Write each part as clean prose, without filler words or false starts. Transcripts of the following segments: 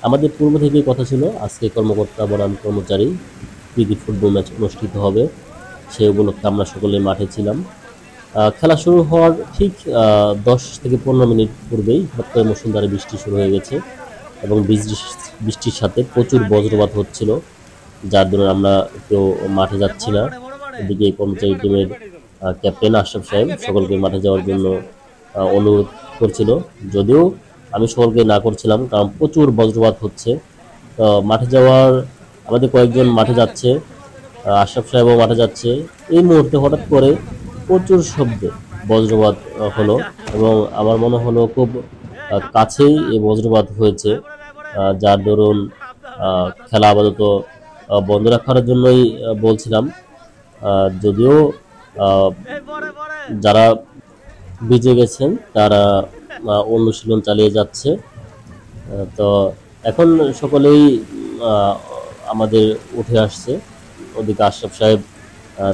আমাদের পূর্ব থেকেই কথা ছিল আজকে কর্মকর্তা বনাম কর্মচারী প্রীতি ফুটবল ম্যাচ অনুষ্ঠিত হবে। সেই উপলক্ষে আমরা সকলে মাঠে ছিলাম। খেলা শুরু হওয়ার ঠিক 10 থেকে 15 মিনিট পূর্বেই হঠাৎ করে মুষলধারে বৃষ্টি শুরু হয়ে গেছে এবং বৃষ্টির সাথে প্রচুর বজ্রপাত হচ্ছিল, যার দরুন আমরা কেউ মাঠে যাচ্ছি না। এদিকে কর্মচারী টিমের ক্যাপ্টেন আশরাফ সাহেব সকলকে মাঠে যাওয়ার জন্য অনুরোধ করছিল, যদিও আমি সকলকে না করছিলাম, কারণ প্রচুর বজ্রপাত হচ্ছে। মাঠে যাওয়ার আমাদের কয়েকজন মাঠে যাচ্ছে, আশরাফ সাহেবও মাঠে যাচ্ছে। এই মুহূর্তে হঠাৎ করে প্রচুর শব্দে বজ্রপাত হলো এবং আমার মনে হলো খুব কাছেই এই বজ্রপাত হয়েছে, যার দরুন খেলা আপাতত বন্ধ রাখার জন্যই বলছিলাম। যদিও যারা ভিজে গেছেন তারা অনুশীলন চালিয়ে যাচ্ছে। তো এখন সকলেই আমাদের উঠে আসছে। ওদিকে আশরাফ সাহেব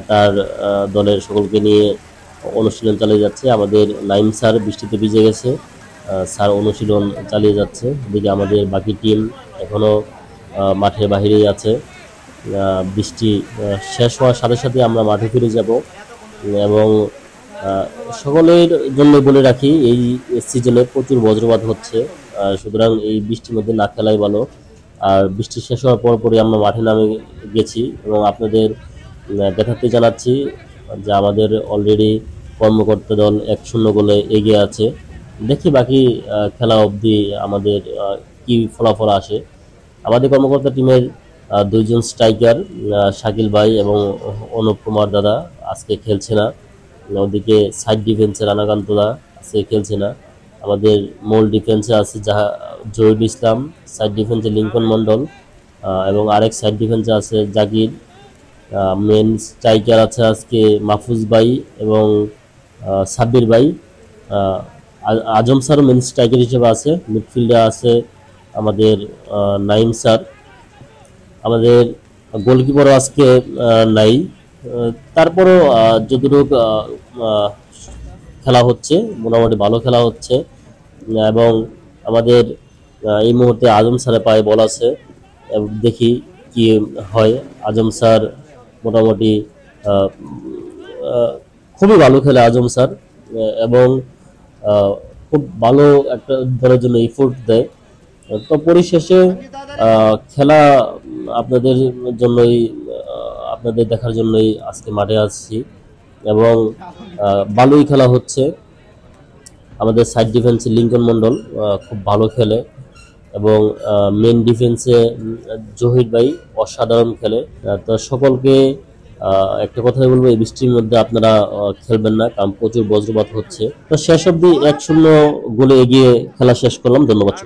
তার দলের সকলকে নিয়ে অনুশীলন চালিয়ে যাচ্ছে। আমাদের নাইম স্যার বৃষ্টিতে ভিজে গেছে, স্যার অনুশীলন চালিয়ে যাচ্ছে। এদিকে আমাদের বাকি টিম এখনও মাঠের বাহিরেই আছে। বৃষ্টি শেষ হওয়ার সাথে সাথে আমরা মাঠে ফিরে যাব এবং সকলের জন্য বলে রাখি এই সিজনে প্রচুর বজ্রপাত হচ্ছে, সুতরাং এই বৃষ্টির মধ্যে না খেলাই ভালো। আর বৃষ্টি শেষ হওয়ার পরপরই আমরা মাঠে নামে গেছি এবং আপনাদের দেখাতে জানাচ্ছি যে আমাদের অলরেডি কর্মকর্তা দল 1-0 গোলে এগিয়ে আছে। দেখি বাকি খেলা অবধি আমাদের কি ফলাফল আসে। আমাদের কর্মকর্তা টিমের দুইজন স্ট্রাইকার শাকিল ভাই এবং অনুপ কুমার দাদা আজকে খেলছে না। ওদিকে সাইড ডিফেন্সে রানাকান্তদা আজকে খেলছে না। আমাদের মূল ডিফেন্সে আছে জহিরুল ইসলাম, সাইড ডিফেন্সে লিঙ্কন মন্ডল এবং আরেক সাইড ডিফেন্সে আছে জাকির। মেন স্ট্রাইকার আছে আজকে মাহফুজ ভাই এবং সাব্বির ভাই। আজম স্যার মেন স্ট্রাইকার হিসেবে আছে। মিডফিল্ডে আছে আমাদের নাইম স্যার। আমাদের গোলকিপারও আজকে নাই। তারপরও যতটুকু খেলা হচ্ছে মোটামুটি ভালো খেলা হচ্ছে এবং আমাদের এই মুহূর্তে আজম স্যারের পায়ে বল আছে। দেখি কি হয়। আজম স্যার মোটামুটি খুবই ভালো খেলে আজম স্যার এবং খুব ভালো একটা দলের জন্য এফোর্ট দেয়। তো পরিশেষে খেলা আপনাদের জন্যই আপনাদের দেখার জন্যই আজকে মাঠে আসছি এবং ভালোই খেলা হচ্ছে। আমাদের সাইড ডিফেন্সে লিঙ্কন মন্ডল খুব ভালো খেলে এবং মেন ডিফেন্সে জহির ভাই অসাধারণ খেলে। তো সকলকে একটা কথাই বলবো, এই বৃষ্টির মধ্যে আপনারা খেলবেন না, কারণ প্রচুর বজ্রপাত হচ্ছে। তো শেষ অবধি 1-0 গোলে এগিয়ে খেলা শেষ করলাম। ধন্যবাদ।